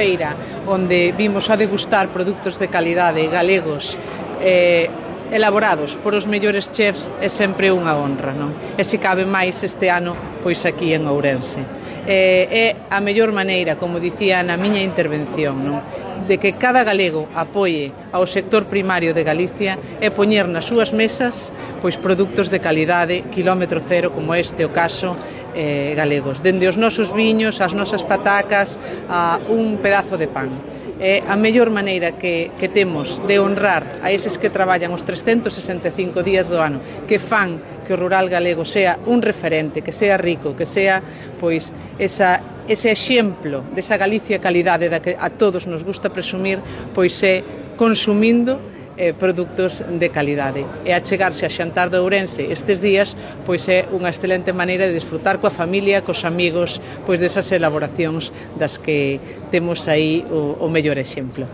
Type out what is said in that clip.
feira onde vimos a degustar produtos de calidade galegos elaborados por os mellores chefs é sempre unha honra, non? E se cabe máis este ano, pois aquí en Ourense. É a mellor maneira, como dicía na miña intervención, non? De que cada galego apoie ao sector primario de Galicia e poñer nas súas mesas pois produtos de calidade, quilómetro cero, como este o caso, galegos. Dende os nosos viños, as nosas patacas, a un pedazo de pan. É a mellor maneira que temos de honrar a eses que traballan os 365 días do ano, que fan que o rural galego sea un referente, que sea rico, que sea pois ese exemplo desa Galicia calidade da que a todos nos gusta presumir, pois é consumindo produtos de calidade. E achegarse a xantar de Ourense estes días pois é unha excelente maneira de disfrutar coa familia, cos amigos, pois desas elaboracións das que temos aí o mellor exemplo.